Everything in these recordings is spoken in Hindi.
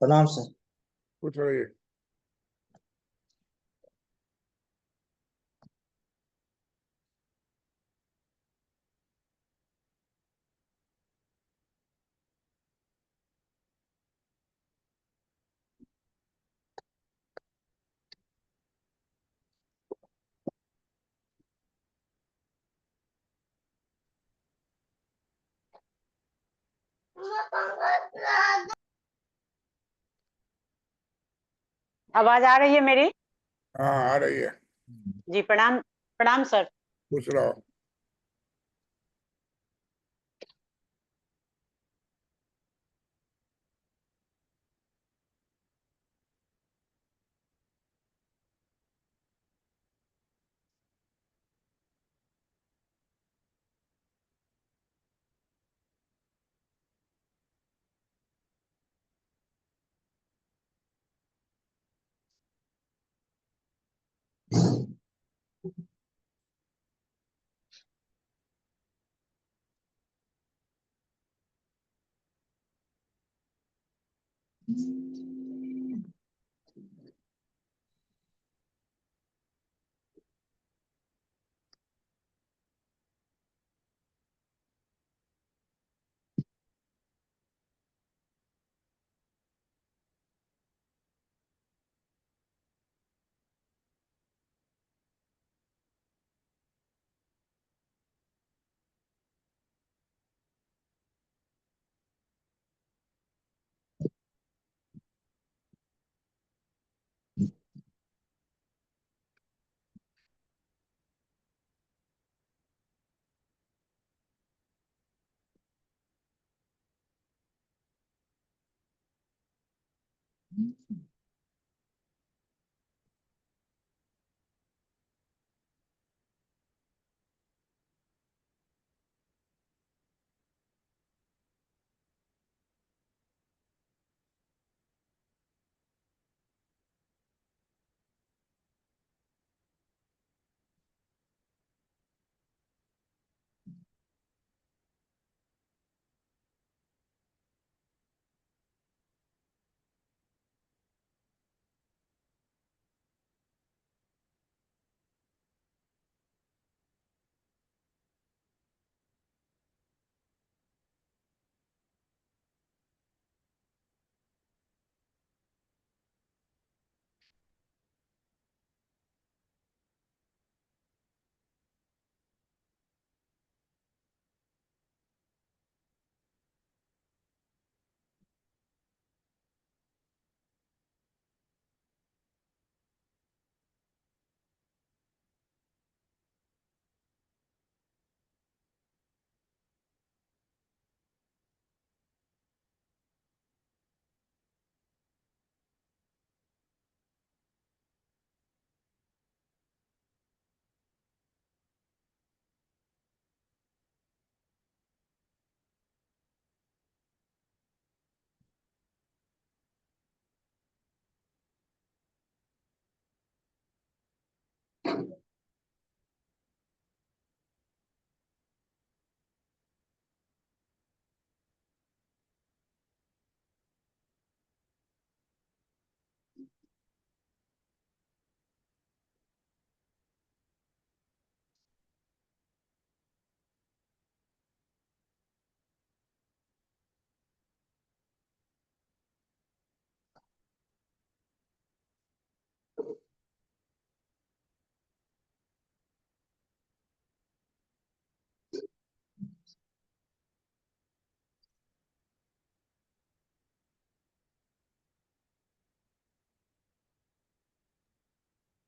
प्रणाम सर। कुछ रहिए। आवाज आ रही है मेरी? हाँ आ रही है। जी प्रणाम। प्रणाम सर। पूछ रहा।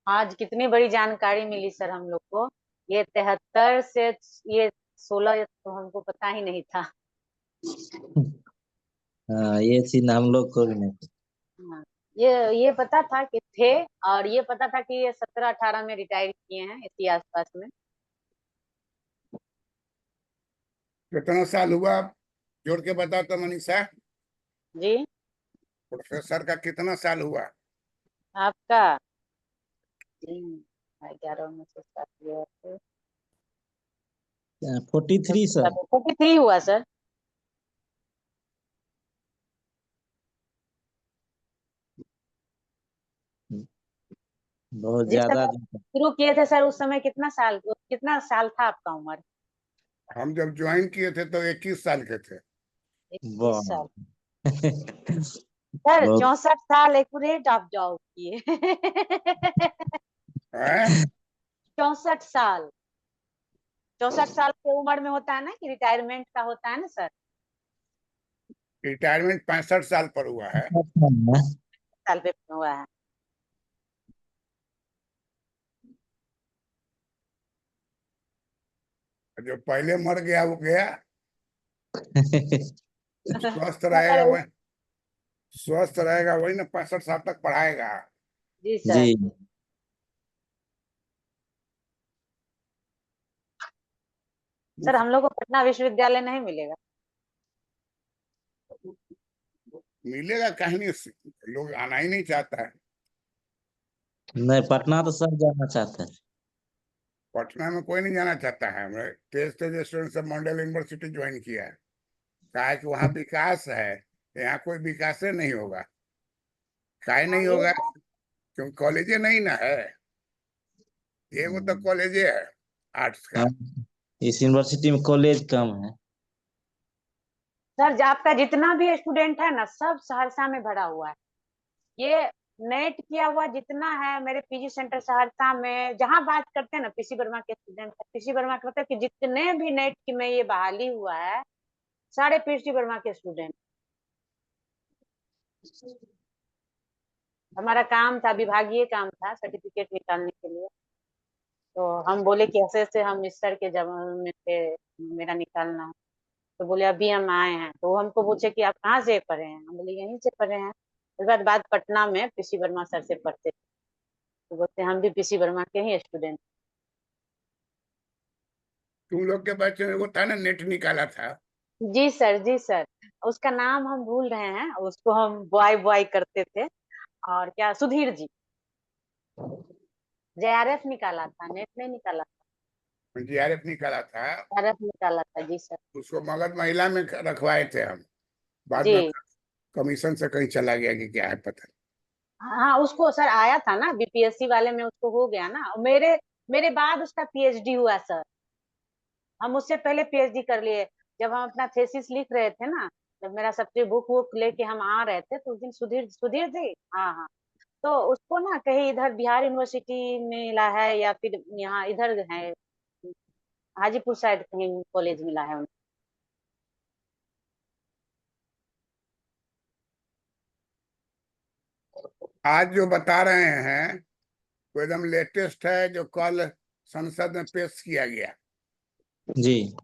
आज कितनी बड़ी जानकारी मिली सर हम लोग को। ये 73 से ये 16 तो हमको पता ही नहीं था। हाँ, ये चीज हम लोग को भी नहीं पता। हाँ, ये पता था कि थे, और ये पता था कि ये 17-18 में रिटायर किए हैं, इसी आसपास में। कितना साल हुआ जोड़ के बता तो मनीषा। जी प्रोफेसर का कितना साल हुआ? आपका 11 में से 43 सर। 43 हुआ सर। बहुत जिस ज्यादा समय दिन शुरू किए थे सर, उस समय कितना साल था आपका उम्र? हम जब ज्वाइन किए थे तो 21 साल के थे। 21 साल। बहुत सर बहुत 64 साल एक्यूरेट आप जॉब किए। हैं? 64 साल। 64 साल की उम्र में होता है ना कि रिटायरमेंट का होता है ना सर। रिटायरमेंट 65 साल पर हुआ है। साल पे हुआ है। जो पहले मर गया वो गया, स्वस्थ सर रहेगा वही, स्वस्थ रहेगा वही ना 65 साल तक पढ़ाएगा। जी जी सर। सर हम लोग को पटना विश्वविद्यालय नहीं मिलेगा? मिलेगा कहीं नहीं, लोग आना ही नहीं चाहता है। नहीं, पटना तो सब जाना चाहते हैं। पटना में कोई नहीं जाना चाहता है। हमने तेज तेज स्टूडेंट सब मॉडल यूनिवर्सिटी ज्वाइन किया है। कहा है कि वहाँ विकास है, यहाँ कोई विकास नहीं होगा। काहे हाँ नहीं ये होगा? बात। क्योंकि कॉलेजे नहीं ना है। एगो तो कॉलेजे है आर्ट्स का। हाँ, इस यूनिवर्सिटी में कॉलेज कम है। सर आपका जितना भी स्टूडेंट है ना, सब सहरसा में भरा हुआ है। ये नेट किया हुआ जितना है मेरे पीजी सेंटर सहरसा में, जहां बात करते हैं ना पीसी वर्मा के स्टूडेंट, पीसी वर्मा कहते हैं कि जितने भी नेट की में ये बहाली हुआ है, सारे पीसी वर्मा के स्टूडेंट। हमारा काम था, विभागीय काम था, सर्टिफिकेट निकालने के लिए। तो हम बोले कि ऐसे ऐसे हम इस सर के जमाने में थे, मेरा निकालना है। तो बोले अभी हम आए हैं। तो वो हमको पूछे कि आप कहाँ से पढ़े हैं, हम बोले यहीं से पढ़े हैं। उसके बाद पटना में पीसी वर्मा सर से पढ़ते थे। तो बोलते हम भी पीसी वर्मा के ही स्टूडेंट। तुम लोग के बच्चे में वो था ना, नेट निकाला था। जी सर, जी सर। उसका नाम हम भूल रहे हैं, उसको हम बॉय बॉय करते थे। और क्या, सुधीर जी। जेआरएफ निकाला था, नेट नहीं निकाला था। जीआरएफ निकाला था। जेआरएफ निकाला था जी सर। उसको मगध महिला में रखवाए थे हम। बाद में जी कमीशन से कहीं चला गया कि क्या है पता हाँ, उसको सर आया था ना बीपीएससी वाले में, उसको हो गया ना। मेरे मेरे बाद उसका पीएचडी हुआ सर। हम उससे पहले पीएचडी कर लिए। जब हम अपना थेसिस लिख रहे थे ना, जब मेरा सबसे बुक वुक लेके हम आ रहे थे, तो उस दिन सुधीर सुधीर जी, हाँ हाँ, तो उसको ना कहीं इधर बिहार यूनिवर्सिटी में मिला है, या फिर यहाँ इधर है हाजीपुर साइड कहीं कॉलेज मिला है उनको। आज जो बता रहे हैं वो एकदम लेटेस्ट है, जो कल संसद में पेश किया गया। जी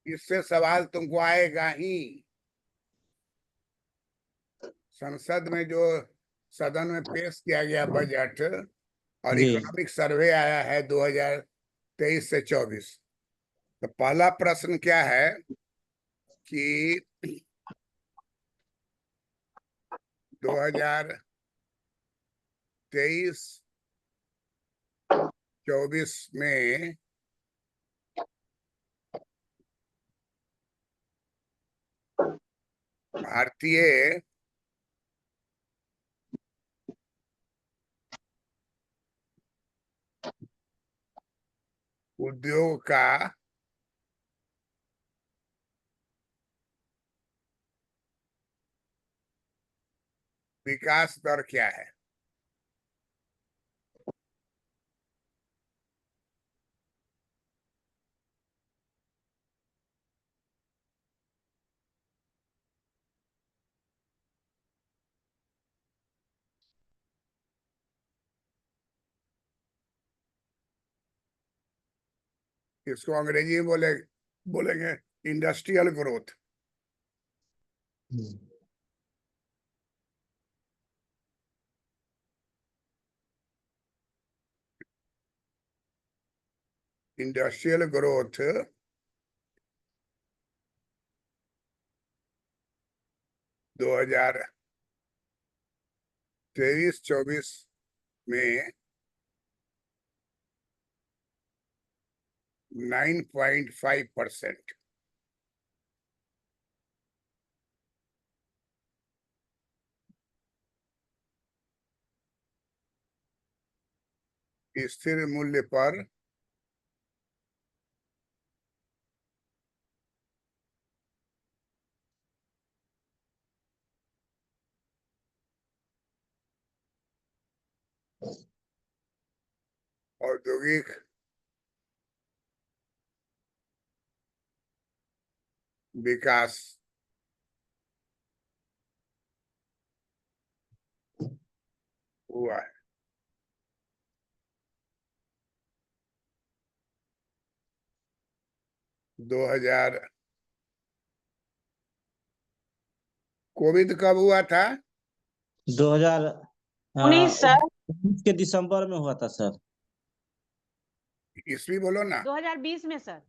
इससे सवाल तुमको आएगा ही। संसद में जो सदन में पेश किया गया बजट और जी इकोनॉमिक सर्वे आया है 2023 से 24। तो पहला प्रश्न क्या है कि 2023 24 में भारतीय उद्योग का विकास दर क्या है। इसको अंग्रेजी में बोलेंगे इंडस्ट्रियल ग्रोथ। इंडस्ट्रियल ग्रोथ 2023-24 में 9.5%। स्थिर मूल्य पर औद्योगिक विकास हुआ है। कोविड कब हुआ था? 19 सर 2019 के दिसंबर में हुआ था सर। ईस्वी बोलो ना। 2020 में सर,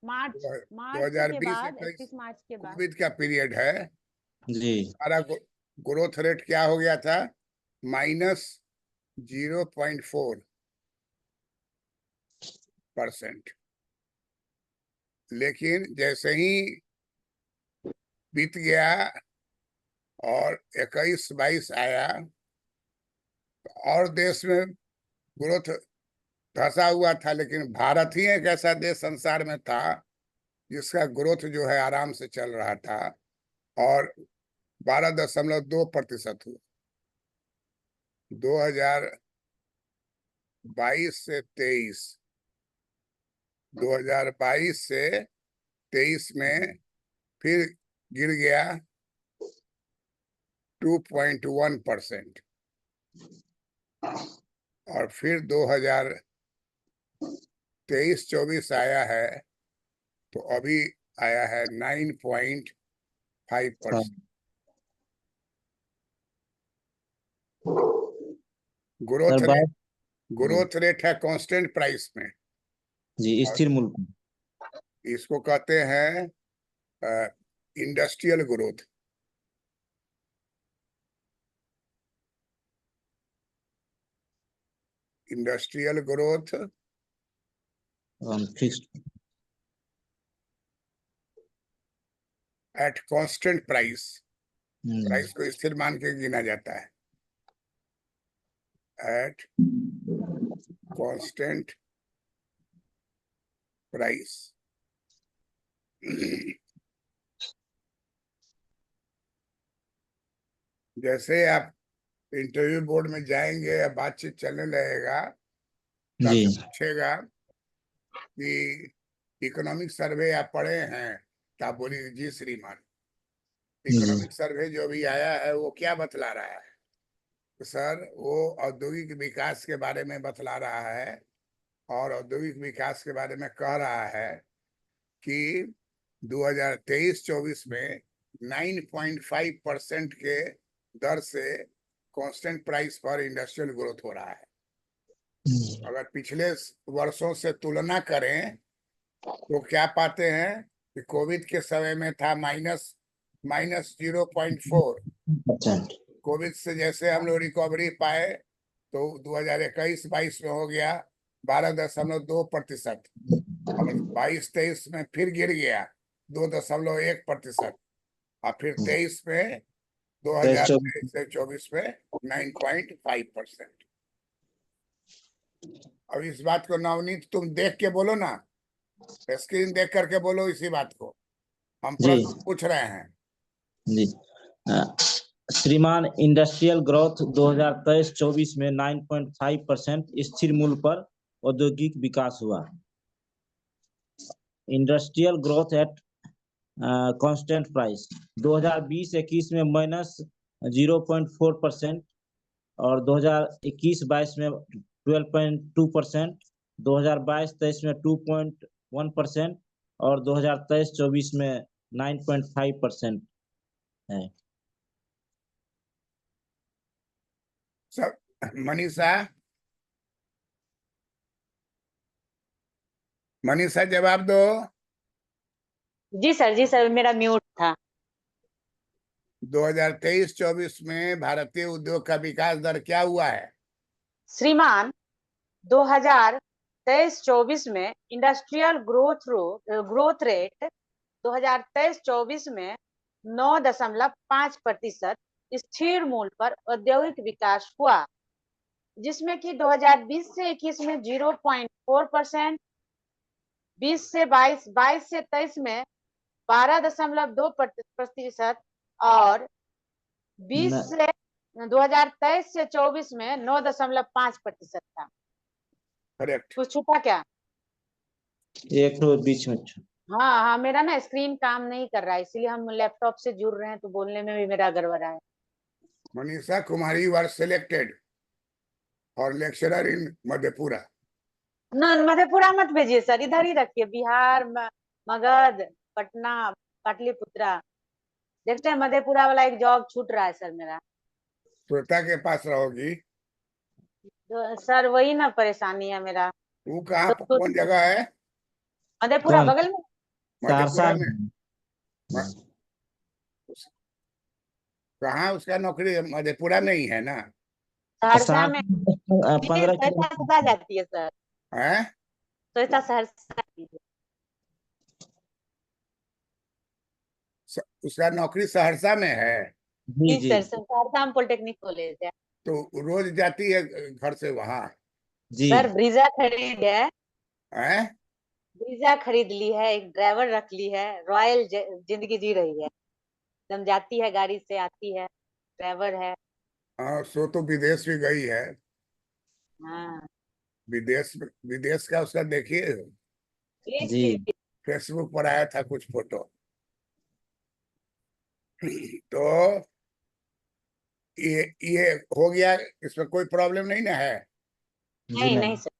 मार्च के 2020 बाद, 21 31 मार्च के बाद। कोविड का पीरियड है। जी हमारा ग्रोथ रेट क्या हो गया था? -0.4%। लेकिन जैसे ही बीत गया और 21-22 आया, और देश में ग्रोथ धसा हुआ था, लेकिन भारत ही एक ऐसा देश संसार में था जिसका ग्रोथ जो है आराम से चल रहा था, और 12.2% हुआ। 2022 से 23 में फिर गिर गया 2.1%, और फिर 2023-24 आया है तो अभी आया है 9.5%। सर बात ग्रोथ रेट है कांस्टेंट प्राइस में। जी स्थिर मूल्य पर। इसको कहते हैं industrial growth. Industrial growth fixed at constant price. Price को स्थिर मान के गिना जाता है। At constant price. जैसे आप इंटरव्यू बोर्ड में जाएंगे या बातचीत चलने लगेगा तो जी आपसे पूछेगा कि इकोनॉमिक सर्वे आप पढ़े हैं, तो आप बोलिए जी श्रीमान। जी इकोनॉमिक सर्वे जो भी आया है वो क्या बतला रहा है? तो सर वो औद्योगिक विकास के बारे में बतला रहा है, और औद्योगिक विकास के बारे में कह रहा है कि 2023-24 में 9.5% के दर से कांस्टेंट प्राइस पर इंडस्ट्रियल ग्रोथ हो रहा है। अगर पिछले वर्षों से तुलना करें तो क्या पाते हैं कि कोविड के समय में था -0.4। कोविड से जैसे हम लोग रिकवरी पाए तो 2021-22 में हो गया 12.2%, और 22-23 में फिर गिर गया 2.1%, और फिर 23 में 2023 से 24 में 9.5%। अब इस बात को नवनीत तुम देख के बोलो ना, स्क्रीन देख करके बोलो इसी बात को। हम जी प्रश्न पूछ रहे हैं। जी श्रीमान, इंडस्ट्रियल ग्रोथ 2023-24 में 9.5% स्थिर मूल्य पर औद्योगिक विकास हुआ। Industrial growth at constant price 2020-21 में -0.4% और 2021-22 में 12.2%, 2022-23 में 2.1% और 2023-24 में 9.5% है। सब मनीषा, मनीषा जवाब दो। जी सर, मेरा म्यूट था। 2023-24 में भारतीय उद्योग का विकास दर क्या हुआ है? श्रीमान, 2023-24 में इंडस्ट्रियल ग्रोथ रेट 2023-24 में 9.5% स्थिर मूल्य पर औद्योगिक विकास हुआ। जिसमें कि 2020 से 21 में 0.4%, 20 से 22, 22 से 23 में 12.2%, और 20 न- से 2023 से 24 में 9.5% था। करेक्ट। कुछ छूटा क्या? एक तो बीच में हाँ हाँ, मेरा ना स्क्रीन काम नहीं कर रहा है, इसलिए हम लैपटॉप से जुड़ रहे हैं, तो बोलने में भी मेरा गड़बड़ है। Manisha Kumari you are selected और लेक्चरर इन मधेपुरा। न, मधेपुरा मत भेजिए सर, इधर ही रखिए, बिहार, मगध, पटना, पाटलिपुत्रा। देखते हैं, मधेपुरा वाला एक जॉब छूट रहा है सर मेरा। श्वेता के पास रहोगी। तो सर वही ना परेशानी है मेरा। वो कहाँ तो कौन जगह है? मधेपुरा कौन? बगल में। सहरसा मधेपुरा में। में। म- कहाँ उसका नौकरी है? मधेपुरा में ही है ना? सहरसा में। सहरसा मेरे 15 किलो। सहरसा कहाँ जाती है सर? है? सहरसा सहरसा जाती है। उसका नौकरी सहरसा में है? जी जी जी सर, सहरसा में पॉलिटेक्निक कॉलेज है। तो रोज जाती है घर से वहां? जी। सर ब्रीजा खरीद है, है? ब्रीजा खरीद ली है, एक ड्राइवर रख ली है, रॉयल जिंदगी जी रही है। एकदम जाती है, गाड़ी से आती है, ड्राइवर है। हाँ, सो तो विदेश भी गई है। हाँ विदेश विदेश का उसका देखिए, जी जी। जी। फेसबुक पर आया था कुछ फोटो। तो ये हो गया, इसमें कोई प्रॉब्लम नहीं ना है? जी नहीं नहीं नहीं। सर।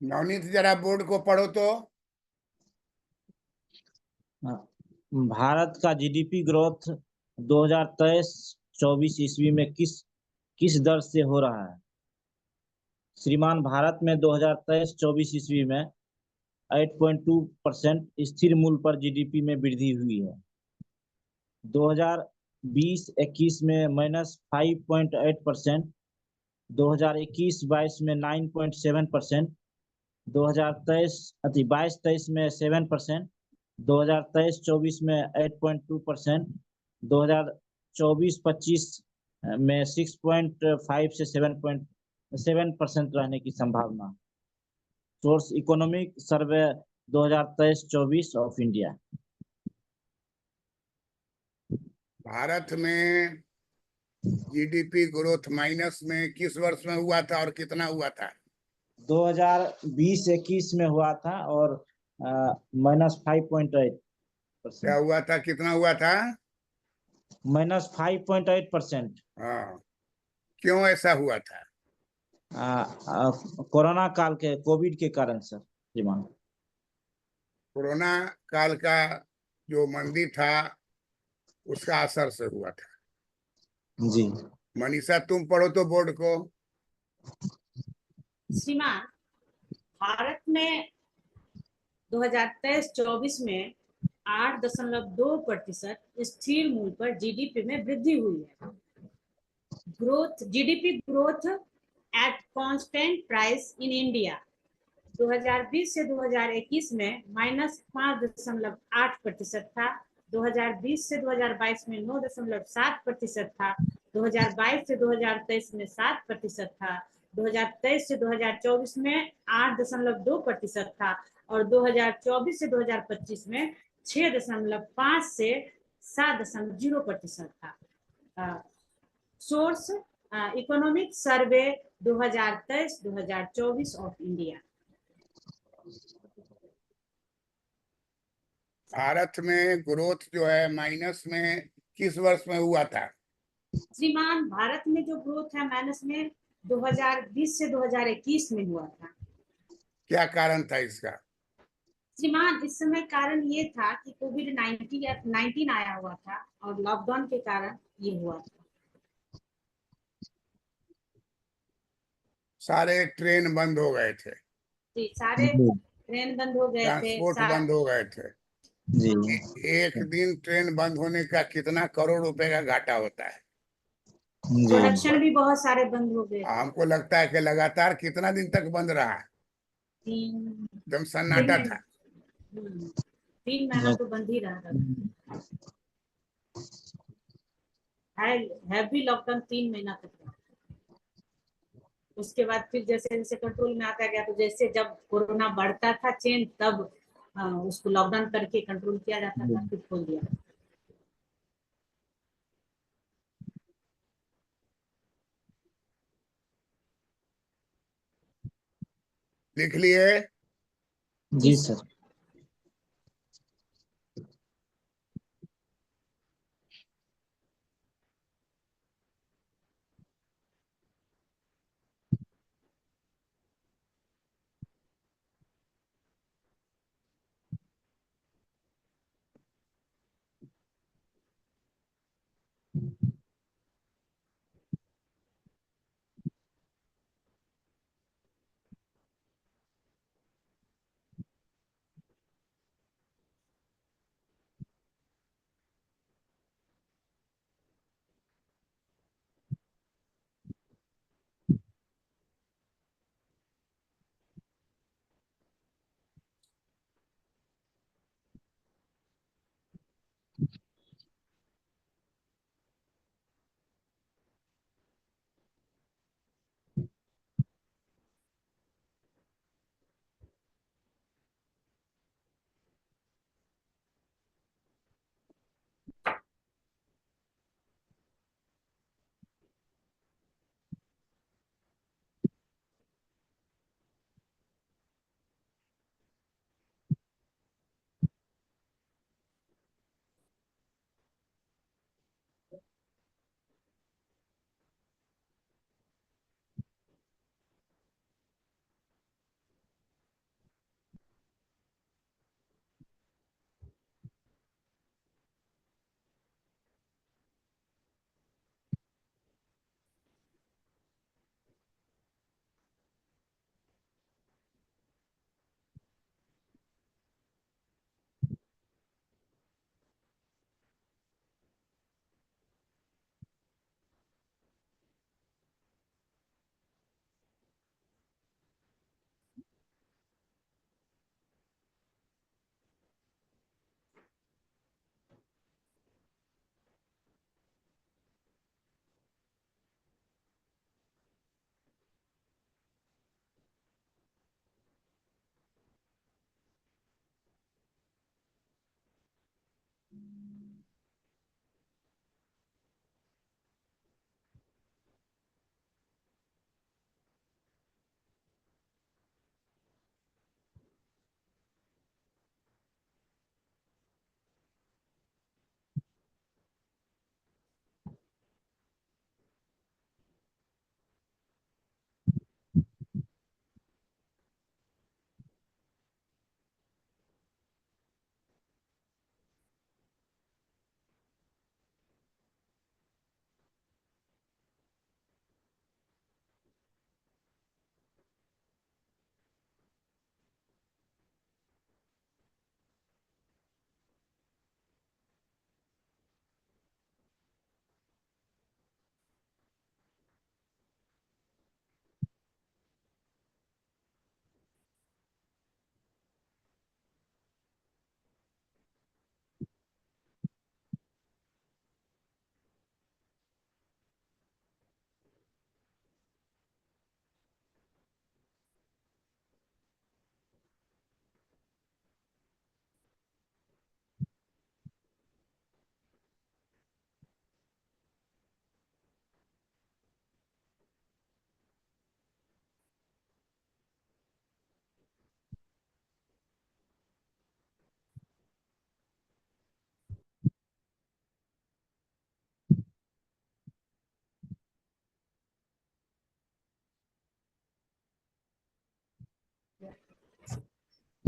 नवनीत जरा बोर्ड को पढ़ो तो। भारत का जीडीपी ग्रोथ 2023-24 ईस्वी में किस दर से हो रहा है? श्रीमान, भारत में 2023-24 ईस्वी में 8.2% स्थिर मूल्य पर जीडीपी में वृद्धि हुई है। 2020-21 में -5.8%, 2021-22 में 9.7%, 2022-23 में 7%, 2023-24 में 8.2%, 2024-25 में 6.5 से 7.7% रहने की संभावना। Source economic survey 2023-24 of India. Bharat में जीडीपी ग्रोथ माइनस में किस वर्ष में हुआ था और कितना हुआ था? 2020-21 में हुआ था और -5.8%। क्या हुआ था, कितना हुआ था? -5.8%। हाँ, क्यों ऐसा हुआ था? कोरोना काल के कोविड के कारण सर। श्रीमान, कोरोना काल का जो मंदी था उसका असर से हुआ था। जी। मनीषा तुम पढ़ो तो बोर्ड को। श्रीमान, भारत में 2023-24 में 8.2% स्थिर मूल्य पर जीडीपी में वृद्धि हुई है। GDP growth at constant price in India 2020 से 2021 में -5.8% था। 2020 से 2022 में 9.7% था। 2022 से 2023 में 7% था। 2023 से 2024 में 8.2% था और 2024 से 2025 में 6.5 से 7.0% था। Source economic survey 2023-2024 of India. Bharat में ग्रोथ जो है माइनस में किस वर्ष में हुआ था? श्रीमान, भारत में जो ग्रोथ है माइनस में 2020 से 2021 में हुआ था। क्या कारण था इसका? श्रीमान, इस समय कारण ये था कि कोविड-19 आया हुआ था और लॉकडाउन के कारण ये हुआ था। सारे ट्रेन बंद हो गए थे, जी, सारे ट्रेन बंद हो गए थे, ट्रांसपोर्ट बंद हो गए थे। जी। एक दिन ट्रेन बंद होने का कितना करोड़ रुपए का घाटा होता है? जी। प्रोडक्शन भी बहुत सारे बंद हो गए। हमको लगता है कि लगातार कितना दिन तक बंद रहा? तीन एकदम सन्नाटा था। 3 महीना तो बंद ही रहा था। हैवी लॉकडाउन 3 महीना तक रहा। उसके बाद फिर जैसे जैसे कंट्रोल में आता गया, तो जैसे जब कोरोना बढ़ता था चेन, तब उसको लॉकडाउन करके कंट्रोल किया जाता था, फिर खोल दिया। लिख लिए? जी सर।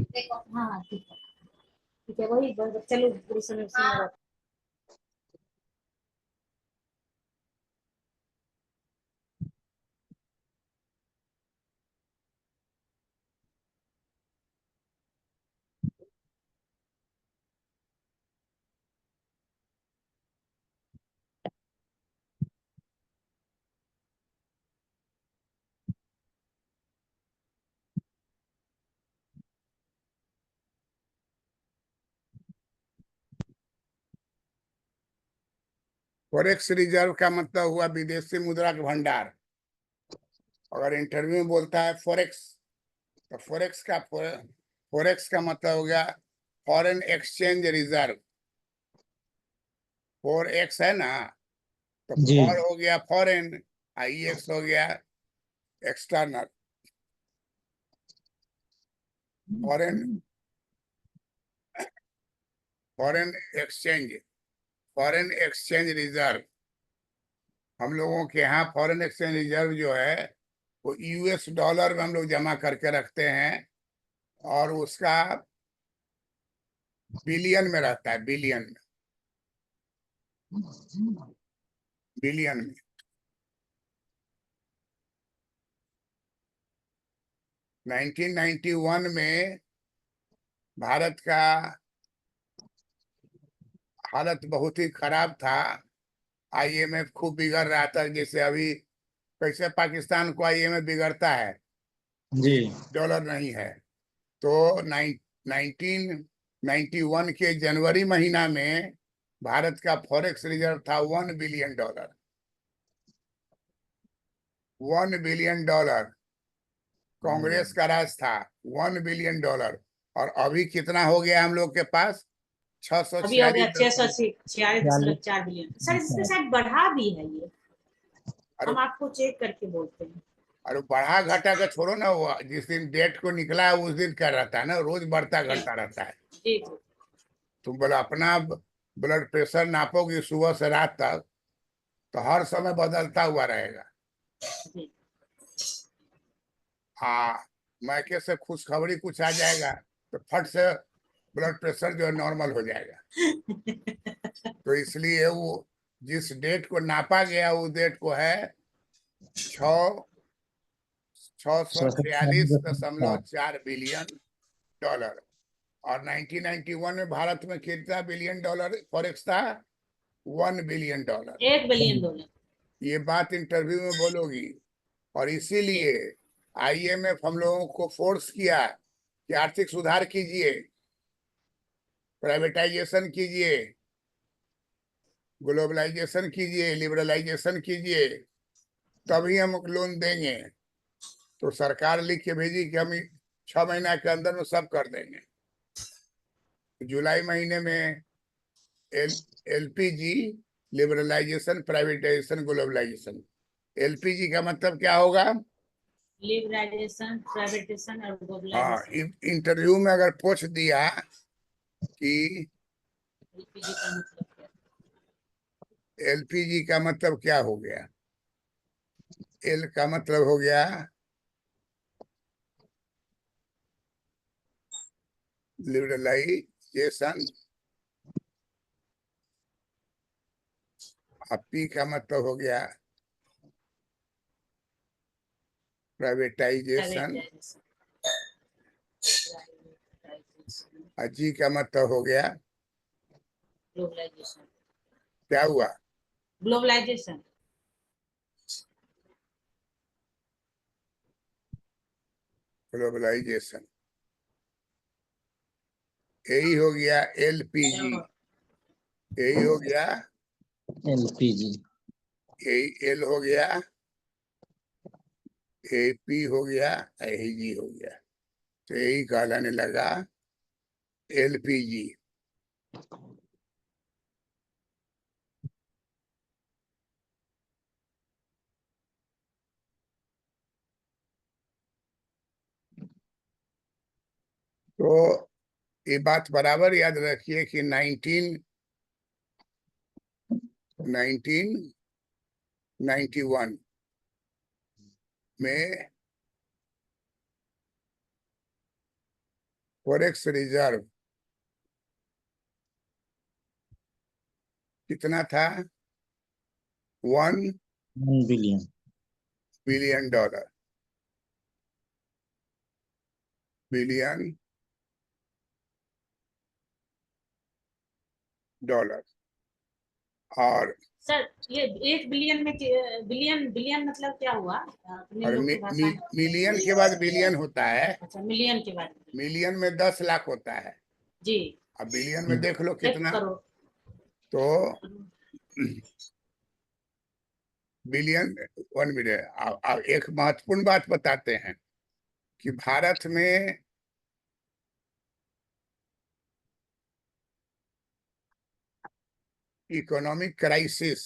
हाँ ठीक है वही चलो पूरी समय उसी में रखो। फॉरेक्स रिजर्व का मतलब हुआ विदेशी मुद्रा का भंडार। अगर इंटरव्यू में बोलता है फॉरेक्स, तो फॉरेक्स का मतलब हो गया फॉरेन एक्सचेंज रिजर्व। फॉरेक्स है ना, तो जी फॉर हो गया फॉरेन, IX हो गया external. Foreign foreign exchange foreign exchange reserve. हम लोगों के यहाँ फॉरेन एक्सचेंज रिजर्व जो है वो US डॉलर में हम लोग जमा करके रखते हैं, और उसका बिलियन में रहता है, बिलियन में। 1991 में भारत का हालत बहुत ही खराब था। IMF खूब बिगड़ रहा था, जैसे अभी कैसे पाकिस्तान को IMF बिगड़ता है, जी डॉलर नहीं है। तो 1991 के जनवरी महीना में भारत का फॉरेक्स रिजर्व था $1 बिलियन। $1 बिलियन कांग्रेस का राज था। $1 बिलियन। और अभी कितना हो गया हम लोग के पास? अभी हो गया 646 646.4 बिलियन। सर इसमें शायद बढ़ा भी है ये, अरे हम आपको चेक करके बोलते हैं। अरे बढ़ा घटा का छोड़ो ना, वो जिस दिन डेट को निकला है उस दिन क्या रहता है ना, रोज बढ़ता घटता रहता है। जी जी तुम बोला अपना ब्लड प्रेशर नापोगे सुबह से रात तक, तो हर समय बदलता हुआ रहेगा। जी हाँ, मैके से खुशखबरी कुछ आ जाएगा तो फट से ब्लड प्रेशर जो है नॉर्मल हो जाएगा। तो इसलिए वो जिस डेट को नापा गया उस डेट को है 646.4 बिलियन डॉलर। और 1991 में भारत में कितना बिलियन डॉलर फॉरेक्स था? $1 बिलियन। 1 billion dollar. ये बात इंटरव्यू में बोलोगी। और इसीलिए IMF हम लोगों को फोर्स किया कि आर्थिक सुधार कीजिए, प्राइवेटाइजेशन कीजिए, ग्लोबलाइजेशन कीजिए, लिबरलाइजेशन कीजिए, तभी हम लोन देंगे। तो सरकार लिख के भेजी कि हम 6 महीना के अंदर में सब कर देंगे। जुलाई महीने में LPG, liberalisation, privatisation, globalisation. LPG का मतलब क्या होगा? लिबरलाइजेशन, प्राइवेटाइजेशन और हाँ, ग्लोबलाइजेशन। इंटरव्यू में अगर पूछ दिया कि LPG का मतलब क्या है? LPG का मतलब क्या हो गया, L का मतलब हो गया लिबरलाइजेशन, और P का मतलब हो गया प्राइवेटाइजेशन, प्राइवेटाइजेशन। और G का मतलब हो गया ग्लोबलाइजेशन। क्या हुआ? ग्लोबलाइजेशन। ग्लोबलाइजेशन। यही हो गया LPG। यही हो गया, LPG। यही L हो गया, AP हो गया, यही G हो गया। तो यही कहलाने लगा LPG। तो ये बात बराबर याद रखिए कि 1991 में फॉरेक्स रिजर्व कितना था? $1 बिलियन। Billion dollar. और सर ये 1 बिलियन में बिलियन बिलियन मतलब क्या हुआ अपने और लोग की भाषा में? मिलियन के बाद बिलियन होता है। अच्छा, मिलियन के बाद। मिलियन में 10 लाख होता है। जी। अब बिलियन में देख लो 1 कितना। करोड़। तो बिलियन 1 बिलियन। अब एक महत्वपूर्ण बात बताते हैं कि भारत में इकोनॉमिक क्राइसिस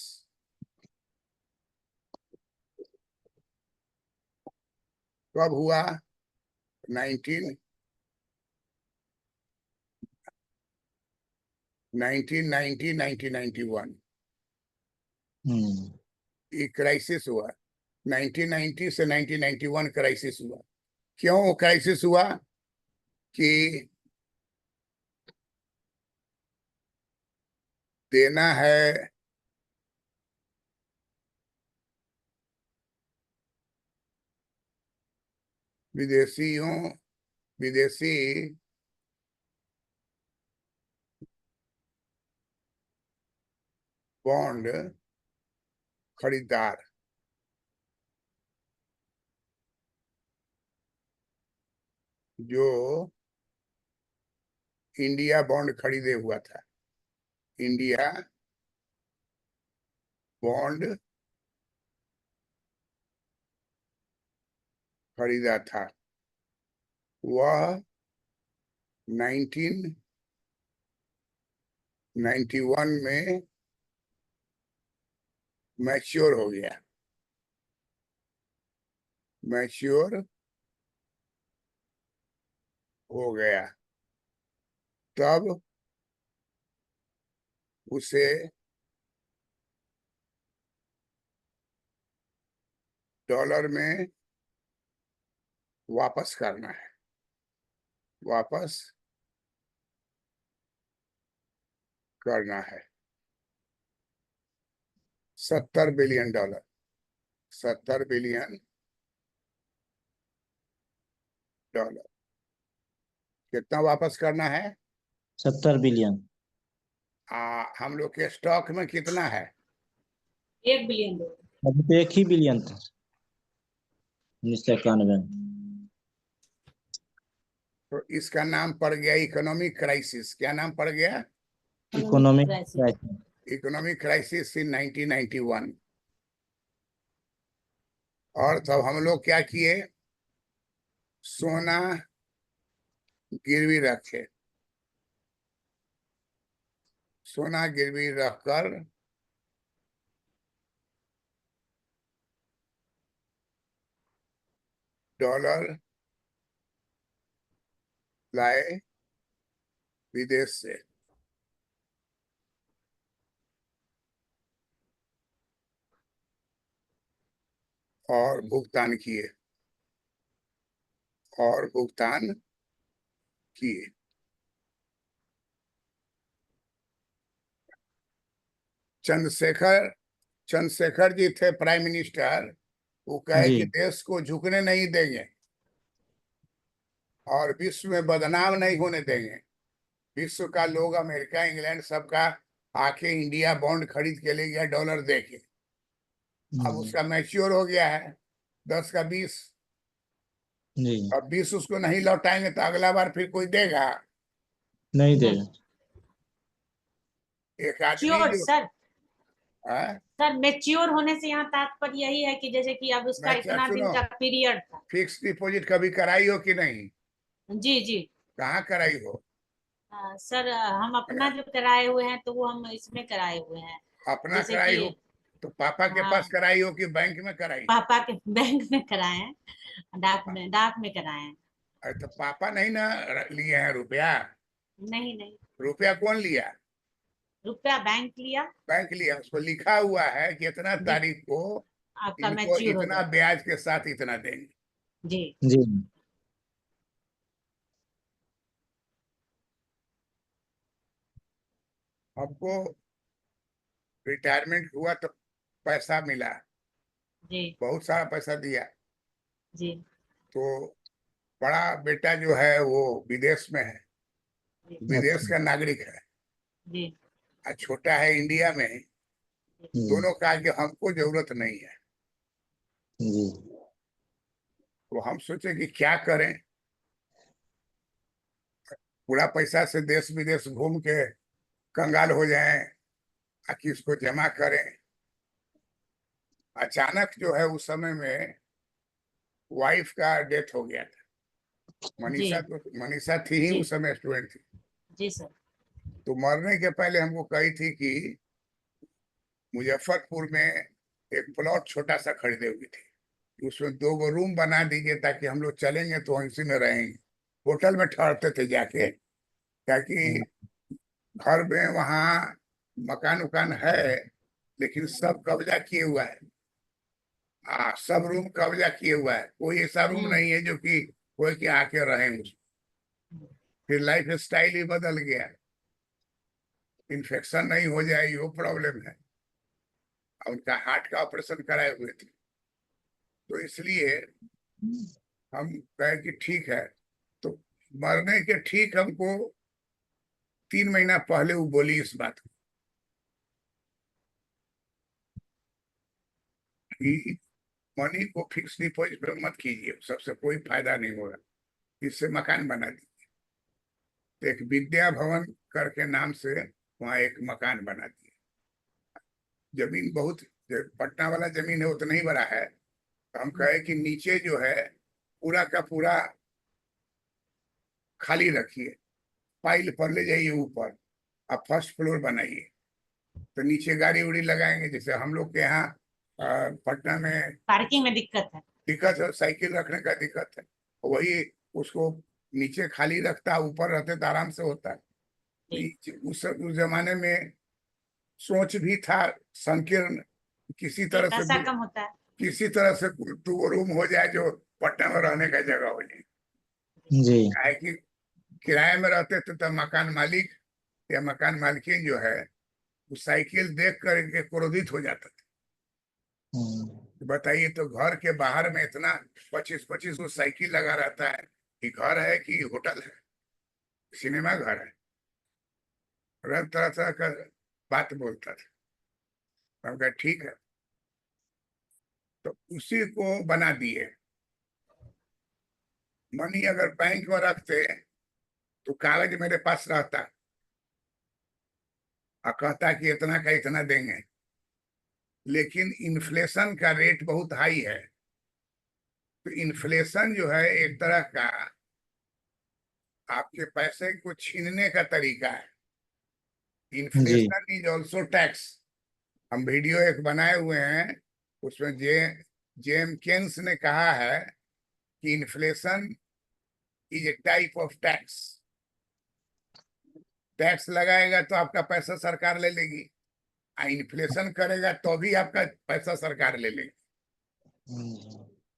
कब हुआ? 1991 ये क्राइसिस हुआ। 1990 से 1991 क्राइसिस हुआ। क्यों वो क्राइसिस हुआ? कि देना है विदेशी बॉन्ड खरीदार जो इंडिया बॉन्ड खरीदे हुआ था। इंडिया बॉन्ड खरीदा था। वह 1991 में मैच्योर हो गया। मैच्योर हो गया तब उसे डॉलर में वापस करना है। वापस करना है $70 बिलियन। 70 बिलियन डॉलर कितना वापस करना है? 70 बिलियन। हम लोग के स्टॉक में कितना है? 1 बिलियन। अभी तो 1 ही बिलियन था 1991। तो इसका नाम पड़ गया इकोनॉमिक क्राइसिस। क्या नाम पड़ गया? Economic crisis. Crisis. Economic crisis in 1991। और तब हम लोग क्या किए? सोना गिरवी रखे। सोना गिरवी रखकर डॉलर लाए विदेश से। और भुगतान किए। चंद्रशेखर जी थे प्राइम मिनिस्टर। वो कहे जी। कि देश को झुकने नहीं देंगे और विश्व में बदनाम नहीं होने देंगे। विश्व का लोग, अमेरिका, इंग्लैंड, सबका आके इंडिया बॉन्ड खरीद के ले गया डॉलर दे के। अब उसका मैच्योर हो गया है 10 का 20। जी। अब 20 उसको नहीं लौटाएंगे तो अगला बार फिर कोई देगा? नहीं देगा। एक आदमी मैच्योर जो सर। है सर मैच्योर होने से यहाँ तात्पर्य यही है कि जैसे कि अब उसका इतना दिन सुनो, का पीरियड था। फिक्स डिपॉजिट कभी कराई हो कि नहीं? जी जी। कहाँ कराई हो? सर हम अपना जो कराए हुए हैं तो वो हम इसमें कराए हुए हैं। अपना जैसे कराई कि हो तो पापा के हाँ, पास कराई हो कि बैंक में कराई? पापा के बैंक में कराए हैं। डाक में कराए हैं। अरे तो पापा नहीं ना लिए हैं रुपया? नहीं नहीं, रुपया कौन लिया? रुपया बैंक लिया। बैंक लिया। उसको लिखा हुआ है कि इतना जी, तारीख को आपका इनको मैच्योर हो इतना जाए। ब्याज के साथ इतना देंगे। जी। जी। तो इसका नाम पड़ गया इकोनॉमिक क्राइसिस। क्या नाम पड़ गया? जी। Economic crisis in 1991। और तब हम लोग क्या किए? सोना गिरवी रखे। सोना गिरवी रखकर डॉलर लाए विदेश से। और भुगतान किए। और भुगतान किए। चंद्रशेखर हमको रिटायरमेंट हुआ तो पैसा मिला, जी बहुत सारा पैसा दिया। जी तो बड़ा बेटा जो है वो विदेश में है, जी विदेश का नागरिक है, जी और छोटा है इंडिया में। दोनों कहा कि हमको जरूरत नहीं है। जी तो हम सोचे कि क्या करें, पूरा पैसा से देश विदेश घूम के कंगाल हो जाएं, ताकि इसको जमा करें। अचानक जो है उस समय में वाइफ का डेथ हो गया था। जी मनीषा थी ही जी उस समय स्टूडेंट थी। जी सर। तो मरने के पहले हमको कही थी कि मुजफ्फरपुर में एक प्लॉट छोटा सा खरीदे हुई थी, उसमें 2 रूम बना दीजिए ताकि हम लोग चलेंगे तो इसी में रहेंगे। होटल में ठहरते थे जाके, ताकि घर में वहाँ मकान उकान है, लेकिन सब कब्जा किए हुआ है। सब रूम कब्जा किए हुआ है, कोई ऐसा रूम नहीं है जो कि कोई के आके रहे उसमें। फिर लाइफ स्टाइल ही बदल गया, इन्फेक्शन नहीं हो जाए वो प्रॉब्लम है। और उनका हार्ट का ऑपरेशन कराए हुए थे, तो इसलिए हम कहे कि ठीक है। तो मरने के ठीक हमको 3 महीना पहले वो बोली इस बात को कि मनी को फिक्स डिपॉजिट पर मत कीजिए, सबसे कोई फायदा नहीं होगा, इससे मकान बना दीजिए। तो एक विद्या भवन करके नाम से वहाँ एक मकान बना दिए। जमीन बहुत, पटना वाला जमीन है उतना ही बड़ा है। तो हम कहे कि नीचे जो है पूरा का पूरा खाली रखिए, पाइल पर ले जाइए ऊपर, अब फर्स्ट फ्लोर बनाइए। तो नीचे गाड़ी उड़ी लगाएंगे, जैसे हम लोग के यहाँ पटना में पार्किंग में दिक्कत है। दिक्कत है, साइकिल रखने का दिक्कत है। वही उसको नीचे खाली रखता, ऊपर रहते तो आराम से होता है। उस जमाने में सोच भी था संकीर्ण, किसी तरह से पैसा कम होता है। किसी तरह से 2 रूम हो जाए जो पटना में रहने का जगह हो जाए। जी काहे कि किराए में रहते थे तो मकान मालिक या मकान मालकिन जो है वो साइकिल देख कर के क्रोधित हो जाता था। बताइए, तो घर के बाहर में इतना 25-25 वो साइकिल लगा रहता है कि घर है कि होटल है, सिनेमा घर है। तरह तरह का बात बोलता था। हम कहा ठीक है, तो उसी को बना दिए। मनी अगर बैंक में रखते तो कागज मेरे पास रहता और कहता कि इतना का इतना देंगे, लेकिन इन्फ्लेशन का रेट बहुत हाई है। तो इन्फ्लेशन जो है एक तरह का आपके पैसे को छीनने का तरीका है। जी इन्फ्लेशन इज ऑल्सो टैक्स। हम वीडियो एक बनाए हुए हैं, उसमें जेम केन्स ने कहा है कि inflation is a type of tax. Tax लगाएगा तो आपका पैसा सरकार ले लेगी, इन्फ्लेशन करेगा तो भी आपका पैसा सरकार ले लेगी।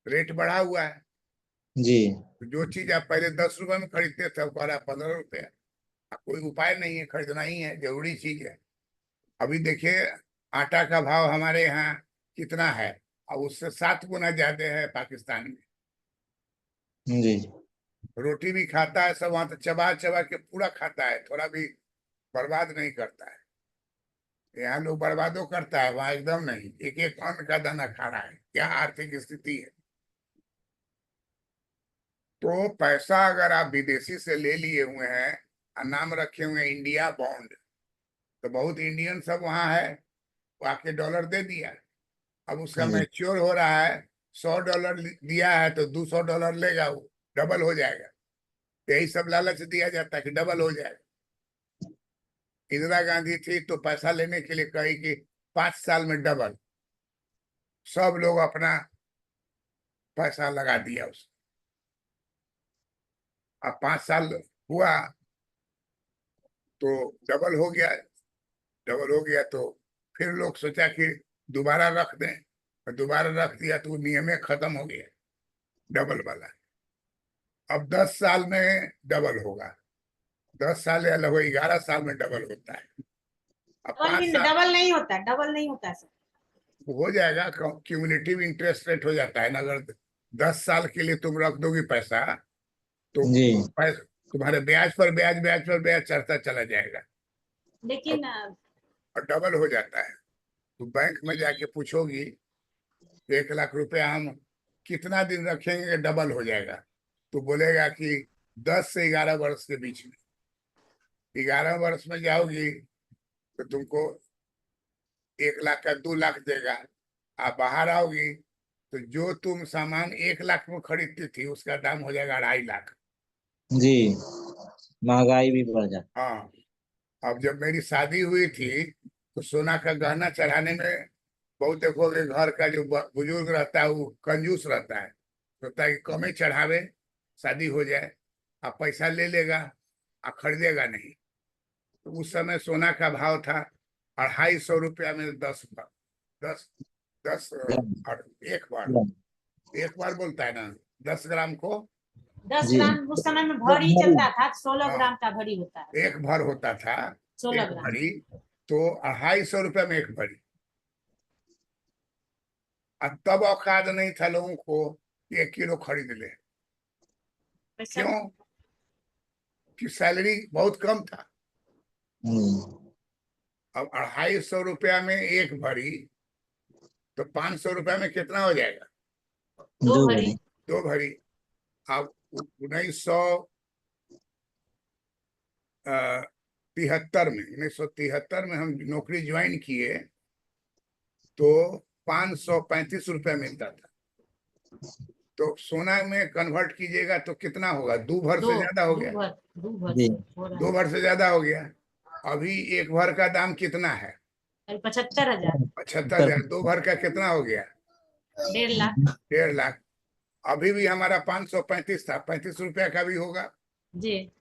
रेट बढ़ा हुआ है, जी तो जो चीज आप पहले 10 रुपए में खरीदते थे वो 15 रुपए। अब कोई उपाय नहीं है, खरीदना ही है, जरूरी चीज है। अभी देखिए आटा का भाव हमारे यहाँ कितना है, अब उससे 7 गुना ज्यादा है पाकिस्तान में। जी रोटी भी खाता है सब वहां, तो चबा चबा के पूरा खाता है, थोड़ा भी बर्बाद नहीं करता है। यहाँ लोग बर्बादो करता है, वहां एकदम नहीं, एक एक अन्न का दाना खा रहा है। क्या आर्थिक स्थिति है। तो पैसा अगर आप विदेशी से ले लिए हुए हैं और नाम रखे हुए हैं इंडिया बॉन्ड, तो बहुत इंडियन सब वहां है, वो आके डॉलर दे दिया। अब उसका जी मैच्योर हो रहा है, $100 दिया है तो $200 लेगा, वो डबल हो जाएगा। यही सब लालच दिया जाता है कि डबल हो जाएगा। इंदिरा गांधी थी तो पैसा लेने के लिए कही कि 5 साल में डबल, सब लोग अपना पैसा लगा दिया उस। अब 5 साल हुआ तो डबल हो गया। डबल हो गया तो फिर लोग सोचा कि दोबारा रख दें, और दोबारा रख दिया तो नियम खत्म हो गया डबल वाला। अब 10 साल में डबल होगा, 10 साल या लगभग 11 साल में डबल होता है। अब डबल 5 साल डबल नहीं होता, डबल नहीं होता सर। हो जाएगा। क्यूमुलेटिव इंटरेस्ट रेट हो जाता है ना। अगर 10 साल के लिए तुम रख दोगी पैसा तो जी तुम्हारे ब्याज पर ब्याज, ब्याज पर ब्याज चढ़ता चला जाएगा लेकिन और डबल हो जाता है। तो बैंक में जाके पूछोगी 1 लाख रुपया हम कितना दिन रखेंगे डबल हो जाएगा, तो बोलेगा कि 10 से 11 वर्ष के बीच में। 11 वर्ष में जाओगी तो तुमको 1 लाख का 2 लाख देगा। आप बाहर आओगी तो जो तुम सामान 1 लाख में खरीदती थी उसका दाम हो जाएगा 2.5 लाख। जी, महंगाई भी बढ़ जाती। हाँ। अब जब मेरी शादी हुई थी तो सोना का गहना चढ़ाने में बहुत देखोगे घर का जो बुजुर्ग रहता है वो कंजूस रहता है, सोचता है कि कम ही चढ़ावे, शादी हो जाए। अब पैसा ले लेगा और खरीदेगा नहीं। तो उस समय सोना का भाव था 250 रुपया में 10 10 और एक बार बोलता है ना 10 ग्राम को 10 जी ग्राम उस समय में भरी चलता था, 16 हाँ। ग्राम का भरी होता है। एक भर होता था, 16 एक ग्राम। भरी, तो 250 रुपया में एक भरी। अब तब औकात नहीं था लोगों को 1 किलो खरीद ले। पैसा क्यों? कि सैलरी बहुत कम था। अब 250 में एक भरी तो 500 रुपया में कितना हो जाएगा? 2 दो भरी। भरी। 2 भरी। अब 1973 में हम नौकरी ज्वाइन किए तो 535 रुपया मिलता था। तो सोना में कन्वर्ट कीजिएगा तो कितना होगा? 2 भर से ज्यादा हो गया। 2 भर जी। से हो रहा 2 भर से ज्यादा हो गया। अभी एक भर का दाम कितना है? है 75,000, 75,000। 2 भर का कितना हो गया? 1.5 लाख। 1.5 लाख। अभी भी हमारा 535 था, 35 रुपया का भी होगा। जी।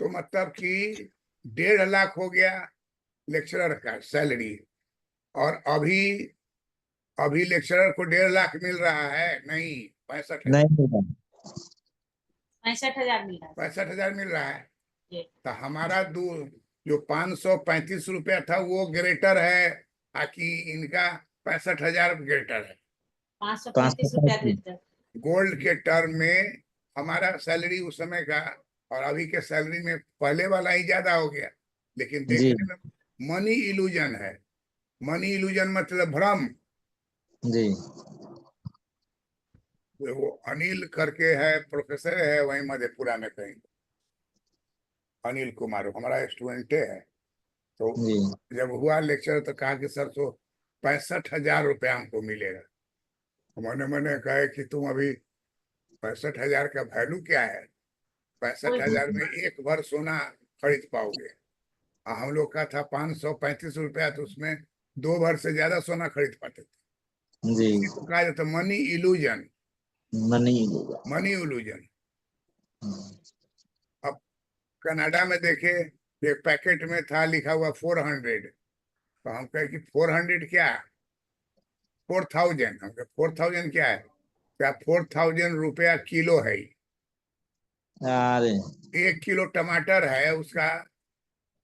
तो मतलब कि 1.5 लाख हो गया लेक्चरर का सैलरी। और अभी लेक्चरर को 1.5 लाख मिल रहा है? नहीं, 65,000। नहीं मिला। 65,000 मिल रहा है। 65,000 मिल रहा है। जी। तो हमारा जो 535 रुपया था वो ग्रेटर है, ताकि इनका 65,000 ग्रेटर है। 535 रुपया ग्रेटर। गोल्ड के टर्म में हमारा सैलरी उस समय का और अभी के सैलरी में पहले वाला ही ज्यादा हो गया। लेकिन जी देखने में मनी इल्यूजन है। मनी इल्यूजन मतलब भ्रम। जी वो अनिल करके है, प्रोफेसर है वहीं मधेपुरा में कहीं, अनिल कुमार हमारा स्टूडेंट है। तो जी जब हुआ लेक्चर तो कहा कि सर तो 65,000 रुपया हमको मिलेगा। मैंने कहा कि तुम अभी 65,000 का वैल्यू क्या है? 65,000 में एक भर सोना खरीद पाओगे। और हम लोग का था 535 रुपया, तो उसमें 2 भर से ज्यादा सोना खरीद पाते थे। जी इसी को कहा जाता है money illusion. Money. Money illusion. अब कनाडा में देखे एक पैकेट में था लिखा हुआ 400। तो हम कहे कि 400 क्या? 4,000। हम कहे 4,000 क्या है? क्या 4,000 रुपया किलो है? अरे 1 किलो टमाटर है उसका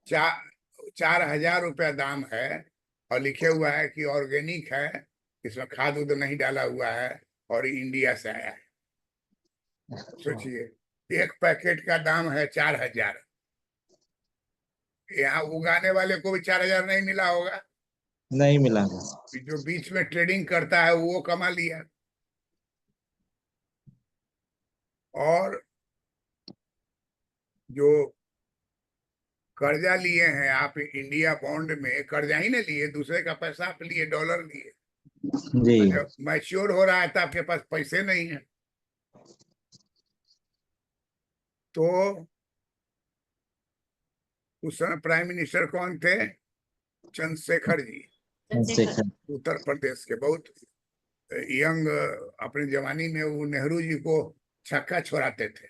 4,000 रुपया दाम है। और लिखे हुआ है कि ऑर्गेनिक है, इसमें खाद उद नहीं डाला हुआ है और इंडिया से आया है। सोचिए, एक पैकेट का दाम है 4,000। यहाँ उगाने वाले को भी 4,000 नहीं मिला होगा। नहीं मिला। जो बीच में ट्रेडिंग करता है वो कमा लिया। और जो कर्जा लिए हैं आप इंडिया बॉन्ड में, कर्जा ही नहीं लिए, दूसरे का पैसा आप लिए, डॉलर लिए। जी जब मैच्योर हो रहा है तो आपके पास पैसे नहीं है। तो उस समय प्राइम मिनिस्टर कौन थे? चंद्रशेखर जी, चंद्रशेखर। उत्तर प्रदेश के। बहुत यंग, अपनी जवानी में वो नेहरू जी को छक्का छोड़ाते थे।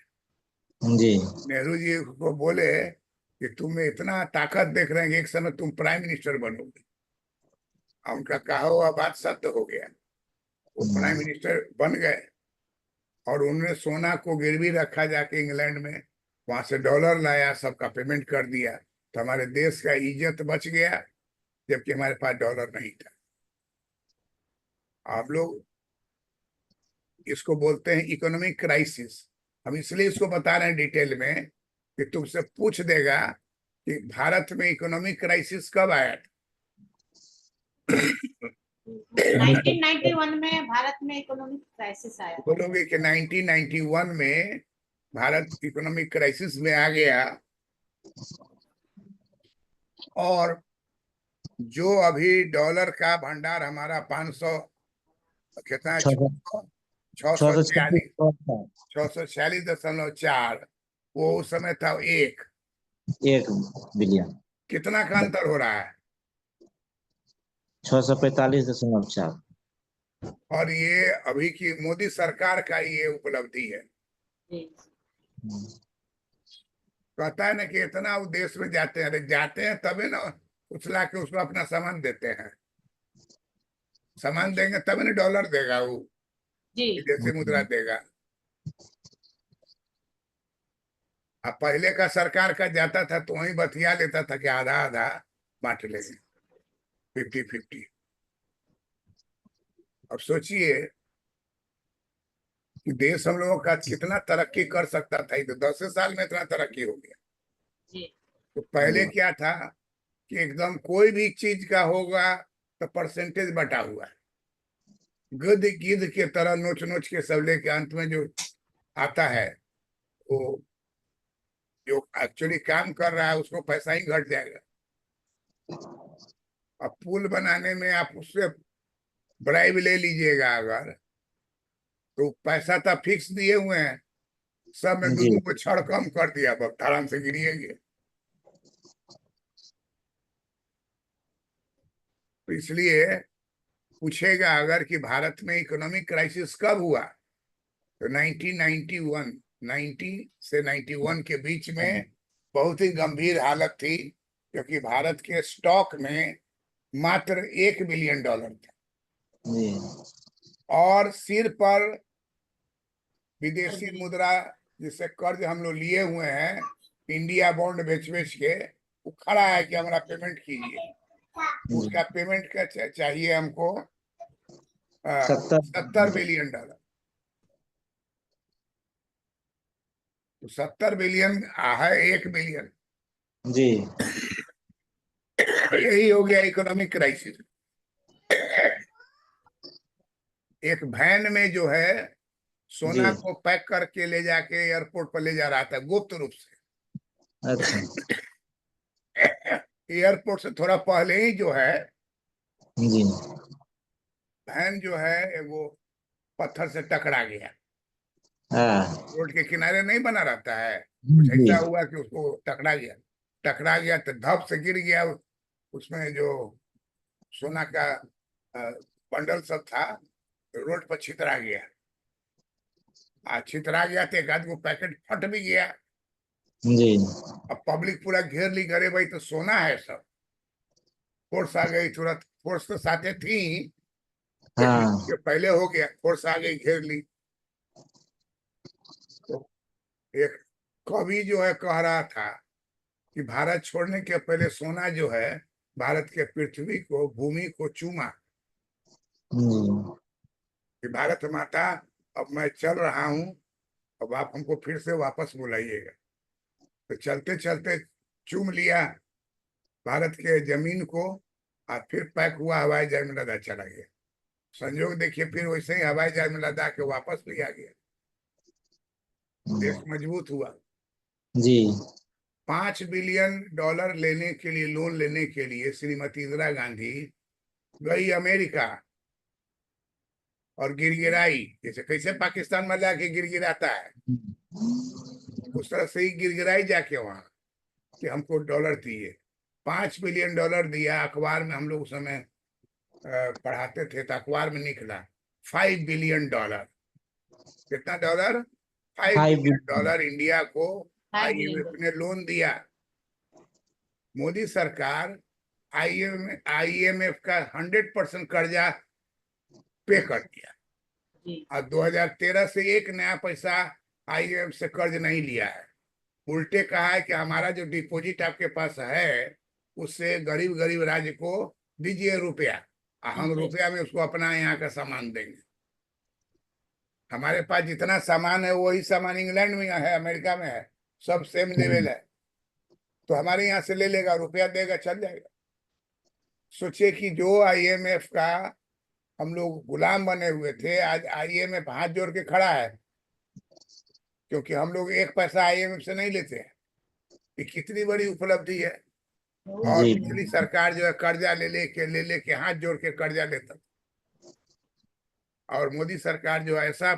जी नेहरू जी को बोले कि तुम में इतना ताकत देख रहे हैं कि एक समय तुम प्राइम मिनिस्टर बनोगे। और उनका कहा हुआ बात सत्य हो गया। वो प्राइम मिनिस्टर बन गए और उन्होंने सोना को गिरवी रखा जाके इंग्लैंड में, वहां से डॉलर लाया, सबका पेमेंट कर दिया। तो हमारे देश का इज्जत बच गया जबकि हमारे पास डॉलर नहीं था। आप लोग इसको बोलते हैं इकोनॉमिक क्राइसिस। हम इसलिए इसको बता रहे हैं डिटेल में कि तुमसे पूछ देगा कि भारत में इकोनॉमिक क्राइसिस कब आया था। 1991 में भारत में इकोनॉमिक क्राइसिस आया। बोलोगे कि 1991 में भारत इकोनॉमिक क्राइसिस में आ गया, और जो अभी डॉलर का भंडार हमारा 500 कितना है, 646 646.4, वो उस समय था 1 बिलियन। कितना का अंतर हो रहा है। 645.4। और ये अभी की मोदी सरकार का ये उपलब्धि है। जी। कहता है ना कि इतना वो देश में जाते हैं, अरे जाते हैं तभी ना उछला के उसको अपना सामान देते हैं। सामान देंगे तभी ना डॉलर देगा, वो जी। विदेशी मुद्रा देगा। अब पहले का सरकार का जाता था तो वही बतिया लेता था कि आधा आधा बांट लेंगे, 50-50। अब सोचिए कि देश हम लोगों का कितना तरक्की कर सकता था, ये तो 10 साल में इतना तरक्की हो गया। जी। तो पहले क्या था कि एकदम कोई भी चीज का होगा तो परसेंटेज बटा हुआ है, गिद्ध गिद्ध के तरह नोच नोच के सब लेके अंत में जो आता है वो जो एक्चुअली काम कर रहा है उसको पैसा ही घट जाएगा। अब पुल बनाने में आप उससे ब्राइब ले लीजिएगा अगर, तो पैसा तो फिक्स दिए हुए हैं, सब में जी। 2 को छड़ कम कर दिया, अब आराम से गिरिएंगे। तो इसलिए पूछेगा अगर कि भारत में इकोनॉमिक क्राइसिस कब हुआ, तो 1991, 90 से 91 के बीच में बहुत ही गंभीर हालत थी, क्योंकि भारत के स्टॉक में मात्र $1 बिलियन था, जी। और सिर पर विदेशी मुद्रा जिससे कर्ज हम लोग लिए हुए हैं, इंडिया बॉन्ड बेच बेच के, वो खड़ा है कि हमारा पेमेंट कीजिए। उसका पेमेंट का चाहिए हमको 70 बिलियन डॉलर। तो 70 बिलियन है 1 बिलियन, जी। यही हो गया इकोनॉमिक क्राइसिस। एक वैन में जो है सोना जी। को पैक करके ले जाके एयरपोर्ट पर ले जा रहा था गुप्त रूप से। अच्छा। एयरपोर्ट से थोड़ा पहले ही जो है जी। वैन जो है वो पत्थर से टकरा गया। हाँ। रोड के किनारे नहीं बना रहता है, कुछ जी। ऐसा हुआ कि उसको टकरा गया तो धप से गिर गया। उसमें जो सोना का बंडल सब था रोड पर छितरा गया। छितरा गया तो एक आध गो पैकेट फट भी गया। जी। अब पब्लिक पूरा घेर ली, करे भाई तो सोना है सब। फोर्स आ गई तुरंत, फोर्स तो साथे थी, हाँ। ये पहले हो गया, फोर्स आ गई घेर ली। तो एक कवि जो है कह रहा था कि भारत छोड़ने के पहले सोना जो है भारत के पृथ्वी को, भूमि को चूमा जी। कि भारत माता अब मैं चल रहा हूं, अब आप हमको फिर से वापस बुलाइएगा। तो चलते चलते चूम लिया भारत के जमीन को, और फिर पैक हुआ हवाई जहाज में लदा चला गया। संयोग देखिए फिर वैसे ही हवाई जहाज में लदा के वापस भी आ गया। देश मजबूत हुआ। जी। $5 बिलियन लेने के लिए, लोन लेने के लिए श्रीमती इंदिरा गांधी गई अमेरिका और गिड़गिड़ाई, जैसे कैसे पाकिस्तान में जाके गिड़गिड़ाता है उस तरह से ही गिड़गिड़ाई जाके वहां कि हमको डॉलर दिए। $5 बिलियन दिया। अखबार में हम लोग उस समय पढ़ाते थे तो अखबार में निकला $5 बिलियन। कितना डॉलर? $5 बिलियन इंडिया को IMF ने लोन दिया। मोदी सरकार IMF का 100% कर्जा पे कर दिया, और 2013 से एक नया पैसा IMF से कर्ज नहीं लिया है। उल्टे कहा है कि हमारा जो डिपॉजिट आपके पास है उससे गरीब गरीब राज्य को दीजिए रुपया, हम जी। रुपया में उसको अपना यहाँ का सामान देंगे। हमारे पास जितना सामान है वही सामान इंग्लैंड में है, अमेरिका में है, सब सेम लेवल है। तो हमारे यहाँ से ले लेगा, रुपया देगा, चल जाएगा। सोचिए कि जो आईएमएफ का हम लोग गुलाम बने हुए थे, आज आईएमएफ हाथ जोड़ के खड़ा है, क्योंकि हम लोग एक पैसा आईएमएफ से नहीं लेते हैं। ये कितनी बड़ी उपलब्धि है। और जी पिछली सरकार जो है कर्जा ले लेके हाथ जोड़ के कर्जा लेता, और मोदी सरकार जो ऐसा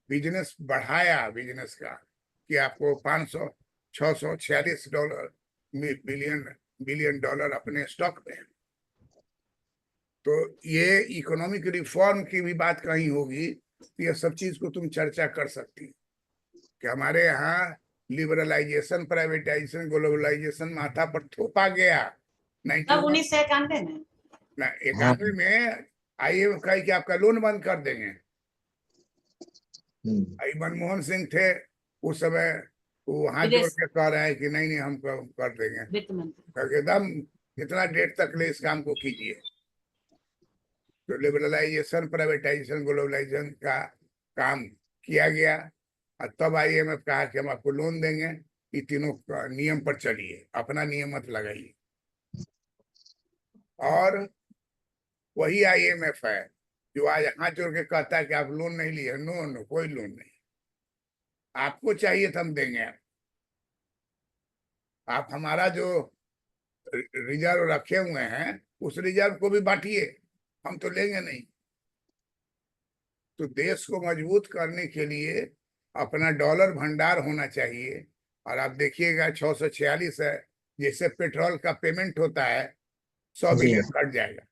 बिजनेस बढ़ाया बिजनेस का कि आपको 500 646 डॉलर बिलियन डॉलर अपने स्टॉक में है। तो ये इकोनॉमिक रिफॉर्म की भी बात कहीं होगी तो ये सब चीज को तुम चर्चा कर सकती कि हमारे यहाँ लिबरलाइजेशन, प्राइवेटाइजेशन, ग्लोबलाइजेशन माथा पर थोपा गया। तब 1991 में 91 में आईएमएफ का कि आपका लोन बंद कर देंगे। मनमोहन सिंह थे उस समय, वो हाथ जोड़ के कह रहे हैं कि नहीं हम कर देंगे, वित्त मंत्री एकदम इतना डेट तक ले इस काम को कीजिए। तो लिबरलाइजेशन, प्राइवेटाइजेशन, ग्लोबलाइजेशन का काम किया गया, और तब आईएमएफ कहा कि हम आपको लोन देंगे, ये तीनों नियम पर चलिए, अपना नियम मत लगाइए। और वही आईएमएफ है जो आज हाथ जोड़ के कहता है कि आप लोन नहीं लिए। नो, कोई लोन नहीं, आपको चाहिए तो हम देंगे। आप हमारा जो रिजर्व रखे हुए हैं उस रिजर्व को भी बांटिए, हम तो लेंगे नहीं। तो देश को मजबूत करने के लिए अपना डॉलर भंडार होना चाहिए। और आप देखिएगा 646 है, जैसे पेट्रोल का पेमेंट होता है 100 बिलियन घट जाएगा,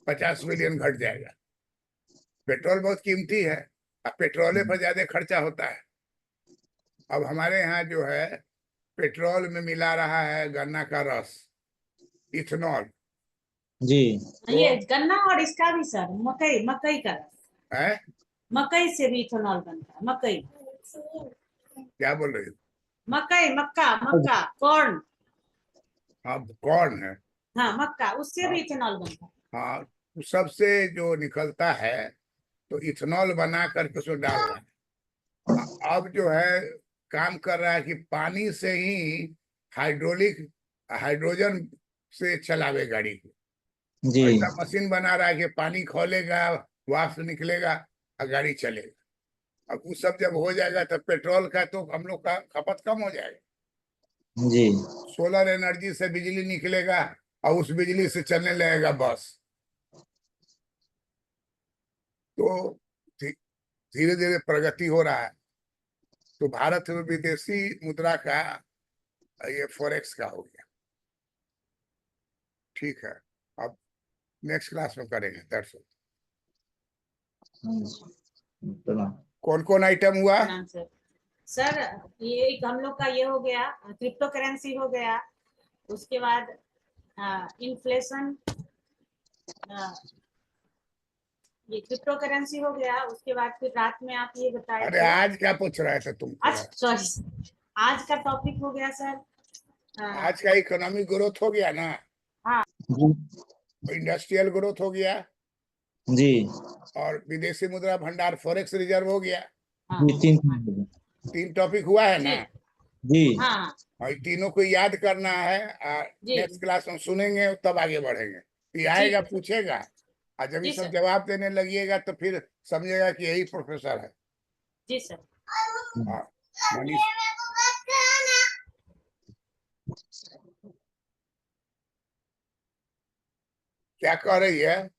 50 बिलियन घट जाएगा। पेट्रोल बहुत कीमती है, अब पेट्रोले पर ज्यादा खर्चा होता है। अब हमारे यहाँ जो है पेट्रोल में मिला रहा है गन्ना का रस, इथेनॉल। जी ये गन्ना और इसका भी सर मकई का है। मकई से भी इथेनॉल बनता है। मकई क्या बोल रहे हो? मक्का कॉर्न। हाँ, कॉर्न है। हाँ मक्का, उससे भी इथेनॉल बनता है। हाँ, सबसे जो निकलता है तो इथेनॉल बना करके उसको डाल रहा है। अब जो है काम कर रहा है कि पानी से ही हाइड्रोजन से चलावे गाड़ी को। जी ऐसा मशीन बना रहा है कि पानी खोलेगा, वाष्प निकलेगा और गाड़ी चलेगा। अब वो सब जब हो जाएगा तब पेट्रोल का तो हम लोग का खपत कम हो जाएगा। जी सोलर एनर्जी से बिजली निकलेगा और उस बिजली से चलने लगेगा बस। तो धीरे धीरे प्रगति हो रहा है। तो भारत में विदेशी मुद्रा का ये फॉरेक्स का हो गया। ठीक है, अब नेक्स्ट क्लास में करेंगे दर्शक। कौन कौन आइटम हुआ? प्रणाम सर ये एक हम लोग का ये हो गया, क्रिप्टो करेंसी हो गया, उसके बाद इन्फ्लेशन, ये क्रिप्टो करेंसी हो गया। उसके बाद फिर रात में आप ये बताए अरे थे, आज क्या पूछ रहे थे तुम? अच्छा सॉरी, आज का टॉपिक हो गया सर आज का इकोनॉमिक ग्रोथ हो गया ना। हाँ इंडस्ट्रियल ग्रोथ हो गया जी और विदेशी मुद्रा भंडार फॉरेक्स रिजर्व हो गया। हाँ जी 3 टॉपिक हुआ है ना। जी हाँ और तीनों को याद करना है। जी नेक्स्ट क्लास में सुनेंगे तब आगे बढ़ेंगे। ये आएगा पूछेगा, और जब ये जी सब सर। जवाब देने लगिएगा तो फिर समझेगा कि यही प्रोफेसर है। जी सर। हाँ, मनीष क्या कह रही है?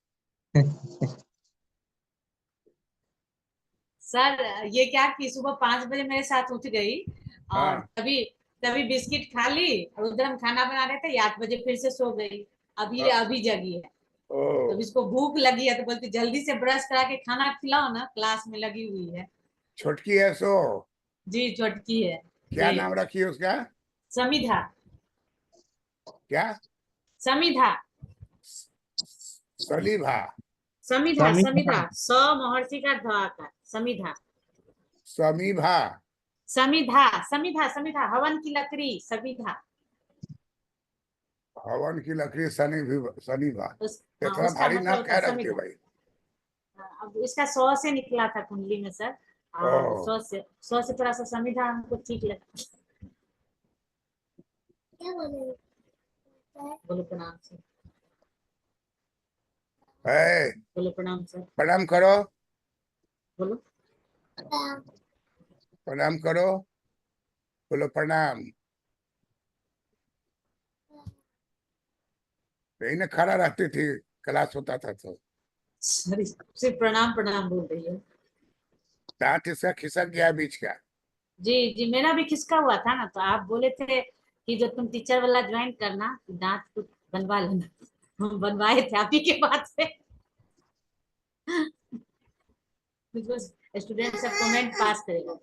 सर ये क्या कि सुबह 5 बजे मेरे साथ उठ गई और हाँ। तभी बिस्किट खा ली, और उधर हम खाना बना रहे थे, 8 बजे फिर से सो गई। अभी जगी है। तो इसको भूख लगी है तो बोलती जल्दी से ब्रश करा के खाना खिलाओ ना, क्लास में लगी हुई है। छोटकी है सो? जी छोटकी है। क्या जी नाम रखी है उसका? समिधा। क्या? समिधा सलीभा? समिधा समिधा स महर्षि का ध का समिधा। समीभा? समिधा समिधा समिधा हवन की लकड़ी समिधा। हवन की लकड़ी शनि बा हाँ, इतना उसका भारी मतलब नाम होता क्या है रख दिए संविधान। भाई। अब इसका 100 से निकला था कुंडली में सर, और ओह। 100 से थोड़ा सा संविधान को ठीक लगता। बोलो प्रणाम सर, है बोलो प्रणाम सर, प्रणाम करो, बोलो प्रणाम करो, बोलो प्रणाम। यही ना खड़ा रहती थी, क्लास होता था तो। सर, सिर्फ प्रणाम प्रणाम बोल रही है। दांत इसका खिसक गया बीच का। जी जी, मेरा भी खिसका हुआ था ना, तो आप बोले थे कि जो तुम टीचर वाला ज्वाइन करना, दांत कुछ बनवा लेना। हम बनवाए थे आप ही के बात से। स्टूडेंट सब कमेंट पास करेगा।